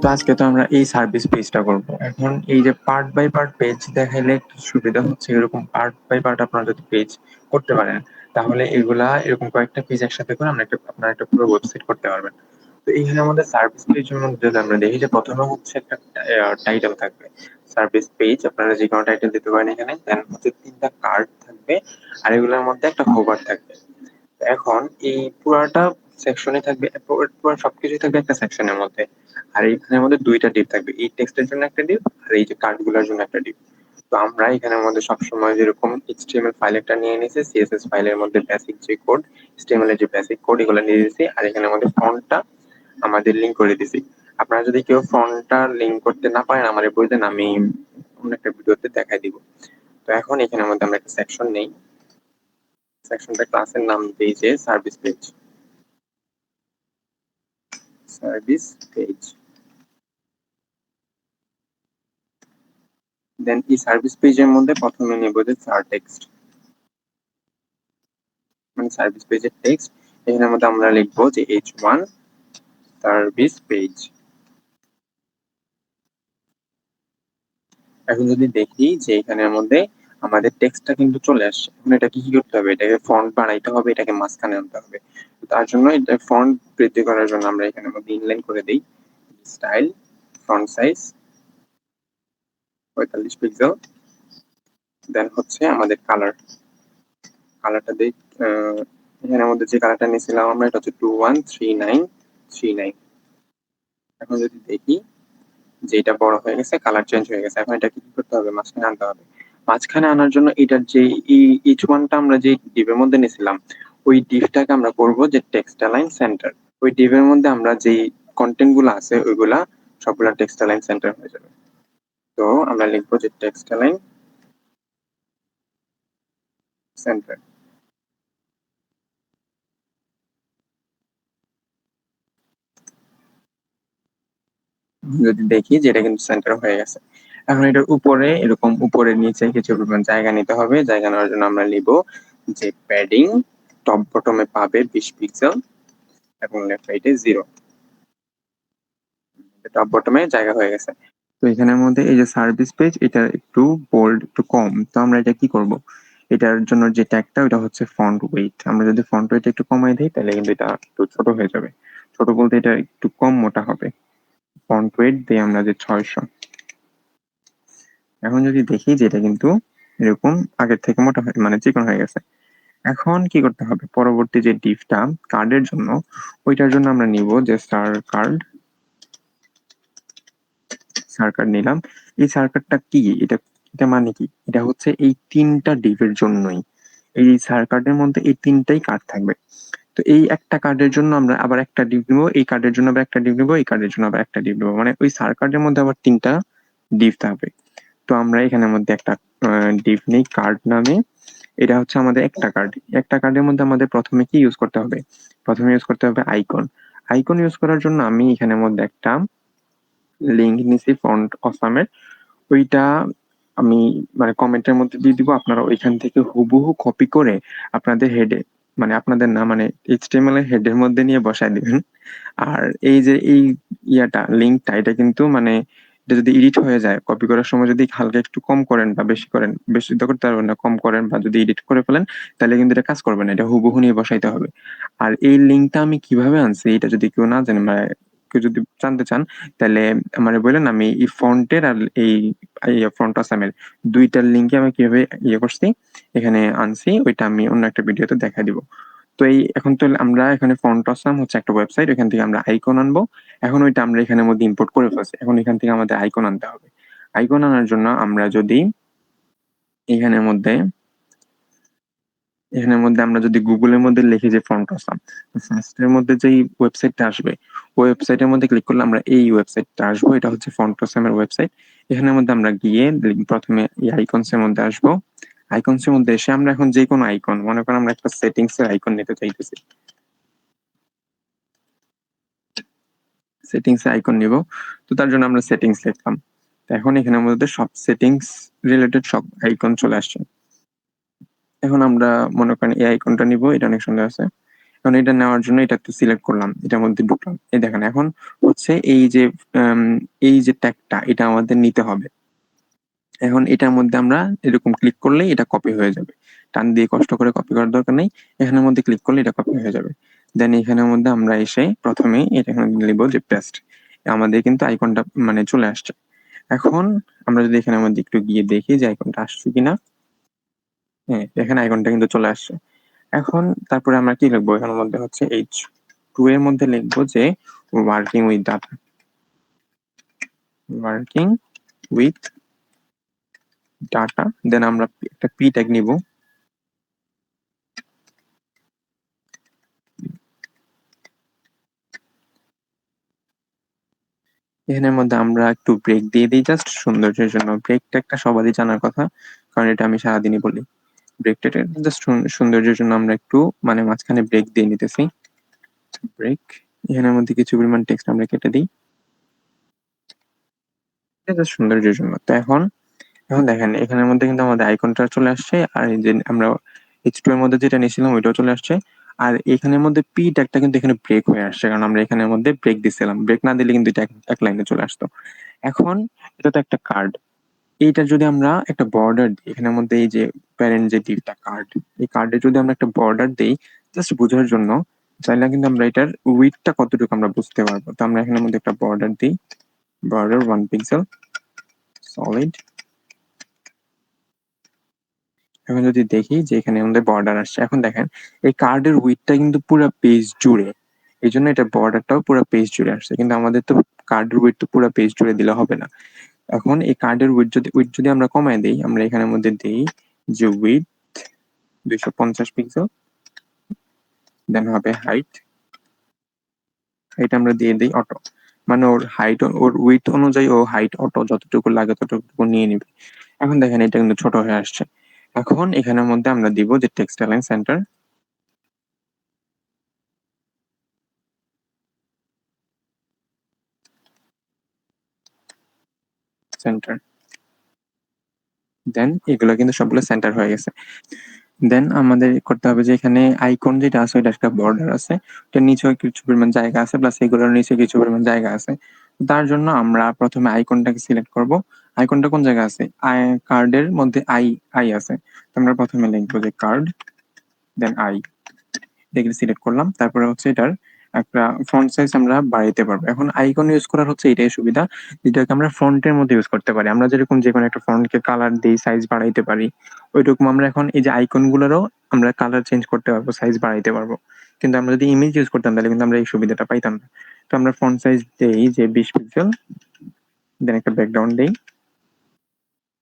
তো আজকে তো আমরা এই সার্ভিস পেজটা করব। এখন এই যে পার্ট বাই পার্ট পেজ দেখাইলে একটু সুবিধা হচ্ছে, এরকম পার্ট বাই পার্ট আপনারা যদি পেজ করতে পারেন তাহলে এগুলা এরকম কয়েকটা পেজ একসাথে করে আপনারা একটা পুরো ওয়েবসাইট করতে পারবেন। তো এইখানে আমাদের সার্ভিস পেজের মধ্যে যদি আমরা দেখি যে প্রথমে হচ্ছে একটা টাইটেল থাকবে, সার্ভিস পেজ আপনারা যে কোনো টাইটেল দিতে পারেন এখানে। দেন হচ্ছে 3টা কার্ড থাকবে আর এগুলোর মধ্যে একটা হোভার থাকবে। এখন এই পুরাটা সেকশনে থাকবে, পুরো সবকিছুই থাকবে একটা সেকশনের মধ্যে। আর এখানের মধ্যে 2টা ডিপ থাকবে, এই টেক্সটের জন্য একটা ডিপ আর এই যে কার্ড গুলোর জন্য একটা ডিপ। তো আমরা এখানের মধ্যে সবসময় যেরকম এইচটিএমএল ফাইল একটা নিয়ে নিয়েছি, সিএসএস ফাইলের মধ্যে বেসিক যে কোড, এইচটিএমএল এর যে বেসিক কোড এগুলো নিয়ে দিয়েছি, আর এখানের মধ্যে ফন্টটা আমাদের লিংক করে দিছি। আপনারা যদি কেউ ফন্টটা লিংক করতে না পারেন আমার বলতেন, আমি অন্য একটা ভিডিওতে দেখাই দিব। তো এখন এখানের মধ্যে আমরা একটা সেকশন নেই, সেকশনটা ক্লাসের নাম দিই যে সার্ভিস পেজ, সার্ভিস পেজ। দেন এই সার্ভিস পেজের মধ্যে প্রথমে নেব যে চার টেক্সট, মানে সার্ভিস পেজের টেক্সট। এখানের মধ্যে আমরা লিখবো যে H1 সার্ভিস পেজ। এখন যদি দেখি যে এখানের মধ্যে আমাদের টেক্সটটা কিন্তু চলে আসছে, এখন এটা কি করতে হবে, এটাকে ফন্ট বাড়াইতে হবে, এটাকে মাঝখানে আনতে হবে। তার জন্য এটা ফন্ট বৃদ্ধি করার জন্য আমরা এখানের মধ্যে ইনলাইন করে দিই স্টাইল ফন্ট সাইজ 45 পিক্সেল। দেন হচ্ছে আমাদের কালারটা দিই, এখানের মধ্যে যে কালারটা নিয়েছিলাম আমরা এটা হচ্ছে 213939। এখন যদি দেখি যে এটা বড় হয়ে গেছে, কালার চেঞ্জ হয়ে গেছে, এখন এটা কি করতে হবে, মাঝখানে আনতে হবে। মাঝখানে আনার জন্য এটার যে ইচ ওয়ানটা আমরা যে ডিভের মধ্যে নিয়েছিলাম ওই ডিভটাকে আমরা করব যে টেক্সট অ্যালাইন সেন্টার। ওই ডিভের মধ্যে আমরা যে কন্টেন্ট গুলো আছে ওইগুলা সবগুলা টেক্সট অ্যালাইন সেন্টার হয়ে যাবে। তো আমরা লিখবো যে টেক্সট অ্যালাইন সেন্টার। যদি দেখি যে এটা কিন্তু সেন্টার হয়ে গেছে। এখন এটার উপরে এরকম উপরে নিচে কিছু পরিমাণ জায়গা নিতে হবে। জায়গা নেওয়ার জন্য আমরা নিব যে প্যাডিং, টপ বটমে পাবে 20 পিক্সেল এবং লেফট রাইটে 0। টপ বটমে জায়গা হয়ে গেছে। তো এখানের মধ্যে এই যে সার্ভিস পেজ, এটা একটু বোল্ড একটু কম, তো আমরা এটা কি করব, এটার জন্য যে ট্যাগটা ওটা হচ্ছে ফন্ট ওয়েট। আমরা যদি ফন্ট ওয়েট একটু কমাই দিই তাহলে কিন্তু এটা একটু ছোট হয়ে যাবে। ছোট বলতে এটা একটু কম মোটা হবে। ফন্ট ওয়েট দিয়ে আমরা যে 600। এখন যদি দেখি যে এটা কিন্তু এরকম আগের থেকে মোটা মানে চিকন হয়ে গেছে। এখন কি করতে হবে, পরবর্তী যে ডিভটা কার্ডের জন্য, ওইটার জন্য আমরা নিব যে সার্কার নিলাম। এই সার্কারটা কি, এটা এটা মানে কি, এটা হচ্ছে এই 3টা ডিভের জন্যই। এই সার্কার্ডের মধ্যে এই 3টাই কার্ড থাকবে। তো এই একটা কার্ডের জন্য আমরা আবার একটা ডিভ নিব, এই কার্ডের জন্য আবার একটা ডিভ নিব, এই কার্ডের জন্য আবার একটা ডিভ নিব, মানে ওই সার্কার্ডের মধ্যে আবার 3টা ডিভ থাকবে। তো আমরা এখানের মধ্যে একটা ডিভ নেই কার্ড নামে। এটা হচ্ছে আমাদের একটা কার্ড। একটা কার্ডের মধ্যে আমাদের প্রথমে কি ইউজ করতে হবে, প্রথমে ইউজ করতে হবে আইকন। আইকন ইউজ করার জন্য আমি এখানের মধ্যে একটা লিঙ্ক নিছি ফন্ট অসামের, ওইটা আমি মানে কমেন্টের মধ্যে দিয়ে দিব। আপনারা ওইখান থেকে হুবহু কপি করে আপনাদের হেডে, মানে আপনাদের না মানে এইচটিএমএল এর হেডের মধ্যে নিয়ে বসায় দিবেন। আর এই যে এই লিঙ্কটা এটা কিন্তু মানে এটা যদি এডিট হয়ে যায়, কপি করার সময় যদি হালকা একটু কম করেন বা বেশি করেন, বেশি তো করতে পারবেন না, কম করেন বা যদি এডিট করে ফেলেন তাহলে কিন্তু এটা কাজ করবে না, এটা হুবহু নিয়ে বসাইতে হবে। আর এই লিঙ্কটা আমি কিভাবে আনছি এটা যদি কেউ না জানে, মানে কেউ যদি জানতে চান তাহলে মানে বললেন, আমি এই ফন্টের আর এই ফন্ট আসামের 2টার লিঙ্কে আমি কিভাবে করছি এখানে আনছি, ওইটা আমি অন্য একটা ভিডিওতে দেখা দিব। তো এই এখন তো আমরা এখানে ফন্ট আসাম হচ্ছে একটা ওয়েবসাইট, ওইখান থেকে আমরা আইকন আনবো। এখন ওইটা আমরা এখানের মধ্যে ইম্পোর্ট করে ফেলছি, এখন এখান থেকে আমাদের আইকন আনতে হবে। আইকন আনার জন্য আমরা যদি এখানের মধ্যে আমরা যদি গুগলের মধ্যে লিখি যে ফন্ট আসাম, ফার্স্টের মধ্যে যেই ওয়েবসাইটটা আসবে ওই ওয়েবসাইটের মধ্যে ক্লিক করলে আমরা এই ওয়েবসাইটটা আসবো। এটা হচ্ছে ফন্ট আসামের ওয়েবসাইট। এখানের মধ্যে আমরা গিয়ে প্রথমে এই আইকনস এর মধ্যে আসবো। আইকনস এর মধ্যে এসে আমরা এখন যে কোনো আইকন, মনে করেন আমরা একটা সেটিংস এর আইকন নিতে চাইতেছি, সেটিংস এর আইকন নিব। তো তার জন্য আমরা সেটিংস লিখলাম। তো এখন এখানের মধ্যে সব সেটিংস রিলেটেড সব আইকন চলে আসছে। এখন আমরা মনে করেন এই আইকনটা নিব, এটা অনেক সুন্দর আছে। কারণ এটা নেওয়ার জন্য এটা একটু সিলেক্ট করলাম, এটার মধ্যে ঢুকলাম, এই দেখেন এখন হচ্ছে এই যে ট্যাগটা এটা আমাদের নিতে হবে। এখন এটার মধ্যে আমরা এরকম ক্লিক করলেই এটা কপি হয়ে যাবে, টান দিয়ে কষ্ট করে কপি করার দরকার নেই, এখানের মধ্যে ক্লিক করলে এটা কপি হয়ে যাবে। দেন এখানের মধ্যে আমরা এসে প্রথমে এটা এখানে লিখব যে পেস্ট, আমাদের কিন্তু আইকনটা মানে চলে আসছে। এখন আমরা যদি এখানের মধ্যে একটু গিয়ে দেখি যে আইকনটা আসছে কিনা, হ্যাঁ এখানে আইকনটা কিন্তু চলে আসছে। এখন তারপরে আমরা কি লিখবো, এখানের মধ্যে হচ্ছে H2 এর মধ্যে লিখবো যে working with data, working with data. Then আমরা একটা পি ট্যাগ নিব, এখানের মধ্যে আমরা একটু ব্রেক দিয়ে দিই জাস্ট সৌন্দর্যের জন্য। ব্রেকটা একটা সবারই জানার কথা, কারণ এটা আমি সারাদিনই বলি। ব্রেকটা জাস্ট সৌন্দর্যের জন্য আমরা একটু মানে মাঝখানে ব্রেক দিয়ে নিতেছি, ব্রেক। এখানের মধ্যে কিছু পরিমাণ টেক্সট আমরা কেটে দিই, এটা জাস্ট সৌন্দর্যের জন্য। তো এখন এখন দেখেন এখানের মধ্যে কিন্তু আমাদের আইকনটা চলে আসছে, আর এই যে আমরা H2 এর মধ্যে যেটা নিয়েছিলাম ওইটাও চলে আসছে। আর এখানের মধ্যে পি ট্যাগটা কিন্তু এখানে ব্রেক হয়ে আসছে, কারণ আমরা এখানের মধ্যে ব্রেক দিছিলাম, ব্রেক না দিলে কিন্তু এটা এক লাইনে চলে আসতো। এখন এটা তো একটা কার্ড, এইটা যদি আমরা একটা বর্ডার দিই এখানের মধ্যে, এই যে প্যারেন্ট যে দিকটা কার্ড, এই কার্ডে যদি আমরা একটা বর্ডার দিই জাস্ট বোঝার জন্য, চাইলে কিন্তু আমরা এটার উইডথটা কতটুকু আমরা বুঝতে পারবো। তো আমরা এখানের মধ্যে একটা বর্ডার দিই, বর্ডার 1 পিক্সেল সলিড। এখন যদি দেখি যে এখানে আমাদের বর্ডার আসছে, এখন দেখেন এই কার্ডের উইডথটা কিন্তু পুরো পেজ জুড়ে, এই জন্য এটা বর্ডারটাও পুরো পেজ জুড়ে আসছে, কিন্তু আমাদের তো কার্ডের উইডথ তো পুরো পেজ জুড়ে দিলে হবে না। এখন এই কার্ডের উইডথ যদি আমরা কমায় দিই, আমরা এখানের মধ্যে দিই যে উইডথ 250 পিক্সেল, দেন হবে হাইট, এটা আমরা দিয়ে দিই অটো, মানে ওর হাইট ওর উইডথ অনুযায়ী ও হাইট অটো যতটুকু লাগে ততটুকু নিয়ে নিবে। এখন দেখেন এটা কিন্তু ছোট হয়ে আসছে। এখন এখানের মধ্যে আমরা দিব যে টেক্সট অ্যালাইন সেন্টার, সেন্টার। দেন এগুলো কিন্তু সবগুলো সেন্টার হয়ে গেছে। দেন আমাদের করতে হবে যে এখানে আইকন যেটা আছে ওইটা একটা বর্ডার আছে, ওটার নিচেও কিছু পরিমাণ জায়গা আছে, প্লাস এগুলোর নিচে কিছু পরিমাণ জায়গা আছে। তার জন্য আমরা প্রথমে আইকনটাকে সিলেক্ট করব। আইকনটা কোন জায়গায় আছে, কার্ডের মধ্যে আই আই আছে, তো আমরা প্রথমে লিখবো যে কার্ড, দেন আই, এগুলো সিলেক্ট করলাম। তারপরে হচ্ছে এটার একটা ফন্ট সাইজ আমরা বাড়াইতে পারবো। এখন আইকন ইউজ করার হচ্ছে এটাই সুবিধা, যেটাকে আমরা ফন্টের মধ্যে ইউজ করতে পারি। আমরা যেরকম যে কোনো একটা ফন্টকে কালার দিই, সাইজ বাড়াইতে পারি, ওইরকম আমরা এখন এই যে আইকন গুলোরও আমরা কালার চেঞ্জ করতে পারবো, সাইজ বাড়াইতে পারবো। কিন্তু আমরা যদি ইমেজ ইউজ করতাম তাহলে কিন্তু আমরা এই সুবিধাটা পাইতাম না। তো আমরা ফন্ট সাইজ দেই যে 20 পিক্সেল, দেন একটা ব্যাকগ্রাউন্ড দেই,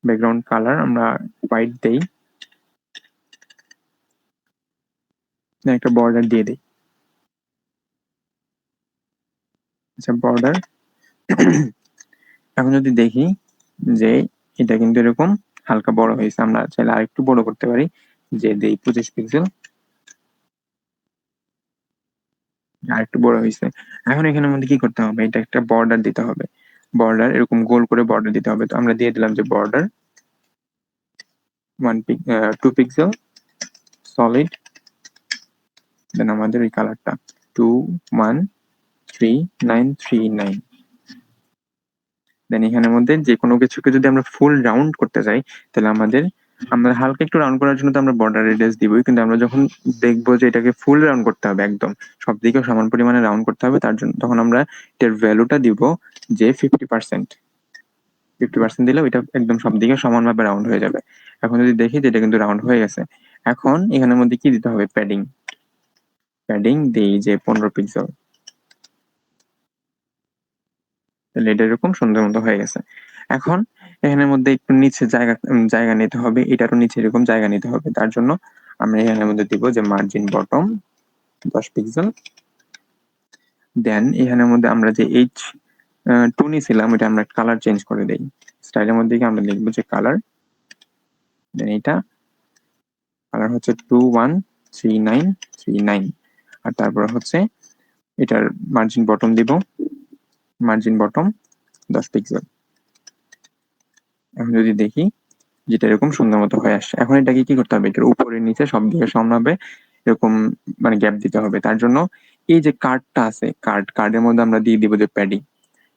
ব্যাকগ্রাউন্ড কালার আমরা হোয়াইট দেই, দেন একটা বর্ডার দিয়ে দিই। আচ্ছা বর্ডার। এখন যদি দেখি যে এটা কিন্তু এরকম হালকা বড় হয়েছে, আমরা চাইলে আরেকটু বড় করতে পারি, যে দেই 25 পিক্সেল, আরেকটু বড় হয়েছে। এখন এখানের মধ্যে কি করতে হবে, এটা একটা বর্ডার দিতে হবে, বর্ডার এরকম গোল করে বর্ডার দিতে হবে। তো আমরা দিয়ে দিলাম যে বর্ডার 2 পিক্সেল সলিড, দেন আমাদের ওই কালারটা 2133939। দেন এখানের মধ্যে যে কোনো কিছুকে যদি আমরা ফুল রাউন্ড করতে চাই, তাহলে আমরা হালকা একটু রাউন্ড করার জন্য তো আমরা বর্ডার রেডিয়াস দিবই, কিন্তু আমরা যখন দেখবো যে এটাকে ফুল রাউন্ড করতে হবে, একদম সব দিকে সমান পরিমাণে রাউন্ড করতে হবে, তার জন্য তখন আমরা এটার ভ্যালুটা দিব যে 50%। 50% দিলে এটা একদম সব দিকে সমানভাবে রাউন্ড হয়ে যাবে। এখন যদি দেখি যে এটা কিন্তু রাউন্ড হয়ে গেছে। এখন এখানের মধ্যে কি দিতে হবে, প্যাডিং, প্যাডিং দিই যে 15 পিক্সেল, তাহলে এটা এরকম সুন্দর মতো হয়ে গেছে। এখন এখানের মধ্যে একটু নিচে জায়গা নিতে হবে, এটারও নিচে এরকম জায়গা নিতে হবে। তার জন্য আমরা এখানের মধ্যে দিব যে মার্জিন বটম 10 পিক্সেল। দেন এখানের মধ্যে আমরা যে টু নিয়েছিলাম এটা আমরা কালার চেঞ্জ করে দেই, স্টাইলের মধ্যে গিয়ে আমরা লিখবো যে কালার, দেন এটা কালার হচ্ছে 213939। আর তারপর হচ্ছে এটার মার্জিন বটম দিব, মার্জিন বটম 10 পিক্সেল। এখন যদি দেখি যেটা এরকম সুন্দর মতো হয়ে আসছে। এখন এটাকে কি করতে হবে, এটার উপরে নিচে সব দিকে সমানভাবে এরকম মানে গ্যাপ দিতে হবে। তার জন্য এই যে কার্ডটা আছে, কার্ডের মধ্যে আমরা দিয়ে দিব যে প্যাডিং।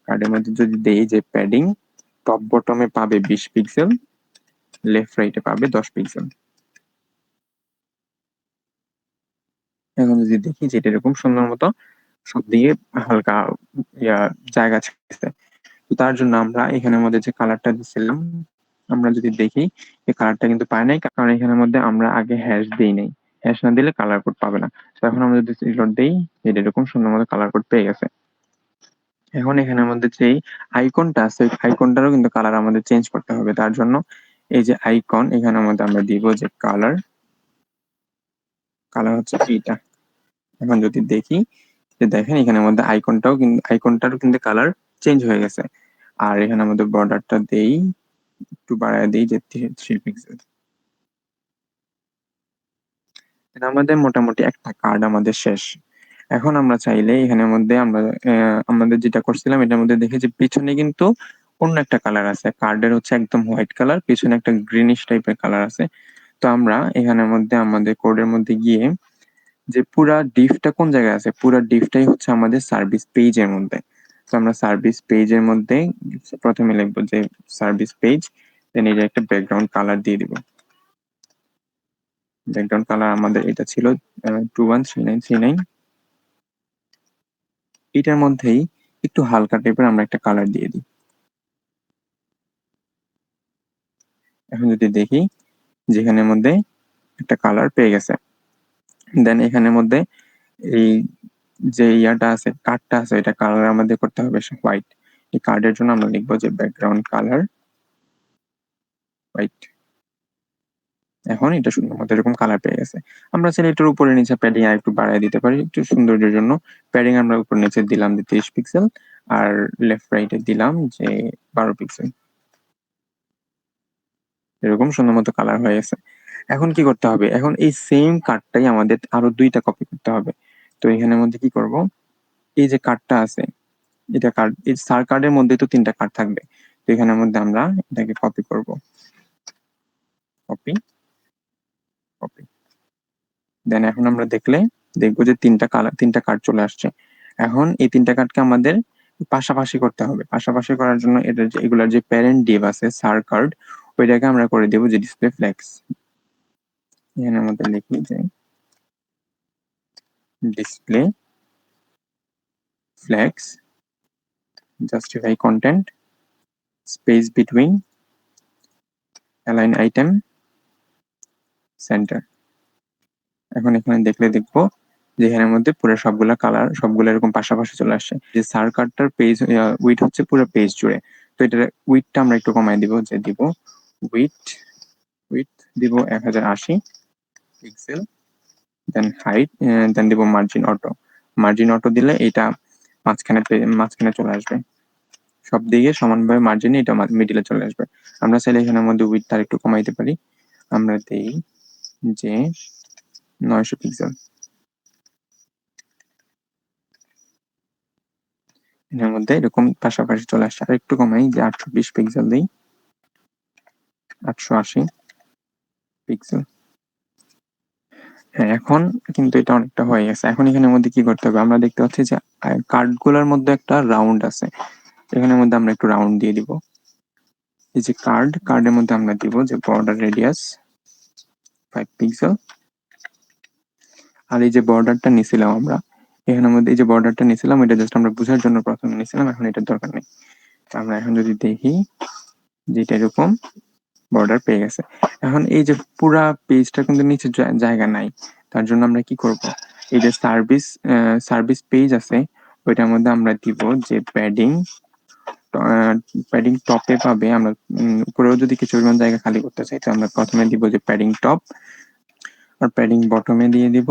কার্ডের মধ্যে যদি দেই যে প্যাডিং, টপ বটমে পাবে 20 পিক্সেল, লেফট রাইটে পাবে 10 পিক্সেল। এখন যদি দেখি যে এটা এরকম সুন্দর মতো সব দিকে হালকা জায়গা ছেড়েছে। তো তার জন্য আমরা এখানের মধ্যে যে কালারটা দিচ্ছিলাম, আমরা যদি দেখি এই কালারটা কিন্তু পাই নাই, কারণ এখানের মধ্যে আমরা আগে হ্যাশ দিই নাই। হ্যাশ না দিলে কালার কোড পাবে না। তো এখন আমরা যদি রিলোড দেই, এটা এরকম সুন্দর মতো কালার কোড পেয়ে গেছে। এখন এখানের মধ্যে যে আইকনটা আছে, আইকনটারও কিন্তু কালার আমাদের চেঞ্জ করতে হবে। তার জন্য এই যে আইকন, এখানের মধ্যে আমরা দিব যে কালার, কালার হচ্ছে এইটা। এখন যদি দেখি যে দেখেন এখানের মধ্যে আইকনটারও কিন্তু কালার চেঞ্জ হয়ে গেছে। আর এখানের মধ্যে বর্ডারটা দেই, একটু বাড়ায় দিই যে 3 পিক্সেল। এটা আমাদের মোটামুটি একটা কার্ড আমাদের শেষ। এখন আমরা চাইলে এখানের মধ্যে আমরা আমাদের যেটা করছিলাম এটার মধ্যে দেখি যে পিছনে কিন্তু অন্য একটা কালার আছে। কার্ডের হচ্ছে একদম হোয়াইট কালার, পিছনে একটা গ্রিনিশ টাইপের কালার আছে। তো আমরা এখানের মধ্যে আমাদের কোডের মধ্যে গিয়ে যে পুরা ডিফটা কোন জায়গায় আছে, পুরা ডিফটাই হচ্ছে আমাদের সার্ভিস পেজের মধ্যে। তো আমরা সার্ভিস পেজের মধ্যে প্রথমে লিখবো যে সার্ভিস পেজ, দেন এই যে একটা ব্যাকগ্রাউন্ড কালার দিয়ে দিব। ব্যাকগ্রাউন্ড কালার আমাদের এটা ছিল 213939। এটার মধ্যেই একটু হালকা টাইপের আমরা একটা কালার দিয়ে দিই। এখন যদি দেখি যেখানের মধ্যে একটা কালার পেয়ে গেছে, দেন এখানের মধ্যে এই যে ইয়াটা আছে, কার্ডটা আছে, এটা কালার আমাদের করতে হবে হোয়াইট। এই কার্ডের জন্য আমরা লিখবো যে ব্যাকগ্রাউন্ড কালার হোয়াইট। এখন এটা সুন্দর মতো এরকম কালার পেয়ে গেছে। আমরা চাইলে এটার উপরে নিচে প্যাডিং আর একটু বাড়ায় দিতে পারি একটু সৌন্দর্যের জন্য। প্যাডিং আমরা উপর নিচে দিলাম যে 30 পিক্সেল, আর লেফট রাইটে দিলাম যে 12 পিক্সেল। এরকম সুন্দর মতো কালার হয়ে গেছে। এখন কি করতে হবে, এখন এই সেম কার্ডটাই আমাদের আরো 2টা কপি করতে হবে। তো এখানের মধ্যে কি করব, এই যে কার্ডটা আছে, এটা কার্ড, এই সার কার্ডের মধ্যে তো 3টা কার্ড থাকবে। তো এখানের মধ্যে আমরা এটাকে কপি করব, কপি, কপি। দেন এখন আমরা দেখবো যে 3টা কার্ড চলে আসছে। এখন এই 3টা কার্ডকে আমাদের পাশাপাশি করতে হবে। পাশাপাশি করার জন্য এগুলার যে প্যারেন্ট ডিভ আছে সার কার্ড, ওইটাকে আমরা করে দেবো যে ডিসপ্লে ফ্লেক্স। এখানের মধ্যে লিখি যে display flakes justify content space between align item centre. এখন এখানে দেখবো যে এখানের মধ্যে পুরো সবগুলা কালার সবগুলো এরকম পাশাপাশি চলে আসছে। যে সার কার্ডটার পেজ উইড হচ্ছে পুরো পেজ জুড়ে। তো এটার উইডটা আমরা একটু কমাই দিব, যে দিব উইড উইড দিব 1080 পিক্সেল। দেন হাইট, দেন দিব মার্জিন অটো। মার্জিন অটো দিলে এটা মাঝখানে চলে আসবে, সব দিকে সমানভাবে মার্জিনে এটা মিডিলে চলে আসবে। আমরা চাইলে এখানের মধ্যে উইডটা একটু কমাইতে পারি। আমরা দেই যে 900 পিক্সেল। এর মধ্যে এরকম পাশাপাশি চলে আসছে। আর একটু কমাই যে 820 পিক্সেল দিই, 880 পিক্সেল। হ্যাঁ, এখন কিন্তু এটা অনেকটা হয়ে গেছে। এখন এখানের মধ্যে কি করতে হবে, আমরা দেখতে পাচ্ছি যে কার্ড গুলার মধ্যে একটা রাউন্ড আছে, এখানের মধ্যে আমরা একটু রাউন্ড দিয়ে দিব। এই যে কার্ডের মধ্যে আমরা দিব যে বর্ডার রেডিয়াস 5 পিক্সেল। আর এই যে বর্ডারটা নিছিলাম আমরা, এখানের মধ্যে এই যে বর্ডারটা নিছিলাম, এটা জাস্ট আমরা বোঝার জন্য প্রথমে নিছিলাম, এখন এটার দরকার নেই। আমরা এখন যদি দেখি যে এটা এরকম বর্ডার পেয়ে গেছে। এখন এই যে পুরা পেজটা কিন্তু নিচে জায়গা নাই। তার জন্য আমরা কি করব, এই যে সার্ভিস পেজ আছে, ওইটার মধ্যে আমরা দিব যে প্যাডিং। প্যাডিং টপে পাবে, আমরা উপরেও যদি কিছু পরিমাণ জায়গা খালি করতে চাই, তো আমরা প্রথমে দিব যে প্যাডিং টপ, আর প্যাডিং বটমে দিয়ে দিব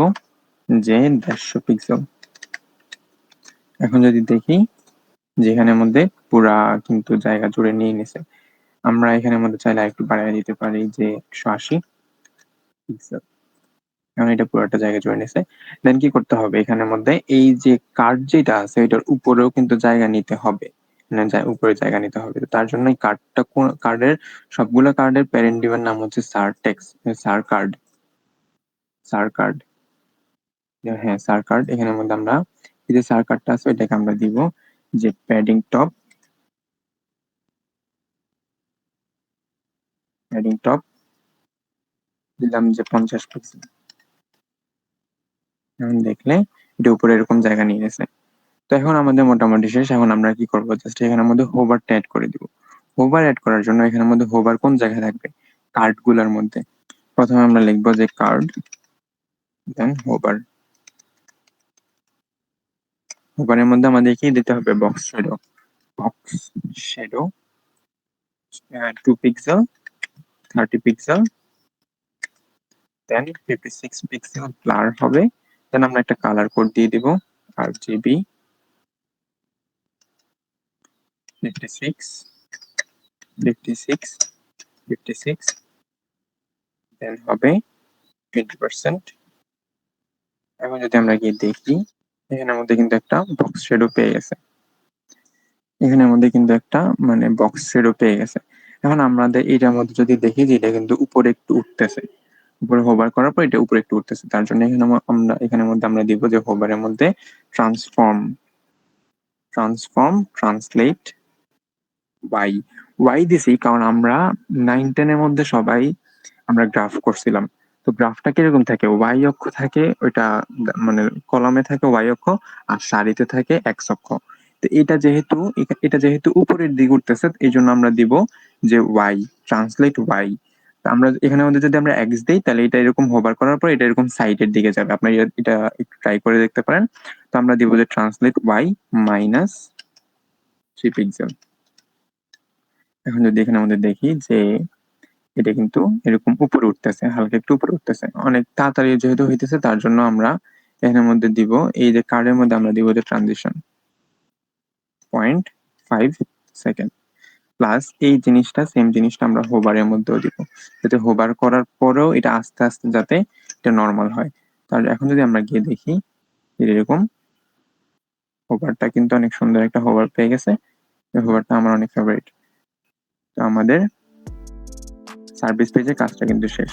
যে 150 পিক্সেল। এখন যদি দেখি যে এখানের মধ্যে পুরা কিন্তু জায়গা জুড়ে নিয়ে নিছে। আমরা এখানের মধ্যে চাইলে একটু বাড়িয়ে দিতে পারি যে 180 পিক্সেল। এখন এটা পুরোটা জায়গা জুড়ে নিছে। দেন কি করতে হবে, এখানের মধ্যে এই যে কার্ড যেটা আছে এটার উপরেও কিন্তু জায়গা নিতে হবে, মানে উপরে জায়গা নিতে হবে। তো তার জন্য এই সবগুলো কার্ডের প্যারেন্ট ডিভার নাম হচ্ছে সার কার্ড। হ্যাঁ সার্কার, এখানের মধ্যে আমরা এই যে সার্কারটা আছে এটাকে আমরা দিব যে প্যাডিং টপ দিলাম যে 50 পিক্সেল। এখন দেখলে এটা উপরে এরকম জায়গা নিয়ে গেছে। তো এখন আমাদের মোটামুটি শেষ। এখন আমরা কি করবো, জাস্ট এখানের মধ্যে হোভারটা অ্যাড করে দিব। হোভার অ্যাড করার জন্য এখানের মধ্যে হোভার কোন জায়গায় থাকবে, কার্ড গুলার মধ্যে। প্রথমে আমরা লিখবো যে কার্ড, দেন হোভার। হোভারের মধ্যে আমাদের কি দিতে হবে, বক্স শ্যাডো 2 পিক্সেল 30 পিক্সেল, দেন 56 পিক্সেল ব্লার হবে। দেন আমরা একটা কালার কোড দিয়ে দিব RGB 56 56 56, দেন হবে 20%। এখন যদি আমরা গিয়ে দেখি, এখানের মধ্যে কিন্তু একটা বক্স শেডো পেয়ে গেছে। এখানের মধ্যে কিন্তু একটা মানে বক্স শেডো পেয়ে গেছে। এখন আমাদের এটার মধ্যে যদি দেখি যে এটা কিন্তু উপরে একটু উঠতেছে, উপরে হোভার করার পর এটা উপরে একটু উঠতেছে, তার জন্য এখানে আমরা এখানের মধ্যে আমরা দিব যে হোভারের মধ্যে ট্রান্সলেট ওয়াই দিছি, কারণ আমরা 9-10 এর মধ্যে সবাই আমরা গ্রাফ করছিলাম। তো গ্রাফটা কিরকম থাকে, ওয়াই অক্ষ থাকে ওইটা, মানে কলামে থাকে ওয়াই অক্ষ, আর সারিতে থাকে এক্স অক্ষ। তো এটা যেহেতু উপরের দিকে উঠতেছে, এই জন্য আমরা দিব যে ট্রান্সলেট ওয়াই। আমরা এখানে মধ্যে যদি আমরা এক্স দিই, তাহলে এটা এরকম হোভার করার পর এটা এরকম সাইডের দিকে যাবে। আপনার এটা একটু ট্রাই করে দেখতে পারেন। তো আমরা দিব যে ট্রান্সলেট ওয়াই -3 পিক্সেল। এখন যদি এখানে আমাদের দেখি যে এটা কিন্তু এরকম উপরে উঠতেছে, হালকা একটু উপরে উঠতেছে, অনেক তাড়াতাড়ি যেহেতু হইতেছে, তার জন্য আমরা এখানের মধ্যে দিব এই যে কার্ডের মধ্যে আমরা দিব যে ট্রানজিশন 0.5 সেকেন্ড প্লাস এই জিনিসটা, সেম জিনিসটা আমরা হোভারের মধ্যেও দিব, যাতে হোভার করার পরেও এটা আস্তে আস্তে যাতে এটা নর্মাল হয়। তাহলে এখন যদি আমরা গিয়ে দেখি এরকম হোভারটা কিন্তু অনেক সুন্দর একটা হোভার পেয়ে গেছে। হোভারটা আমার অনেক ফেভারিট। তো আমাদের সার্ভিস পেজের কাজটা কিন্তু শেষ।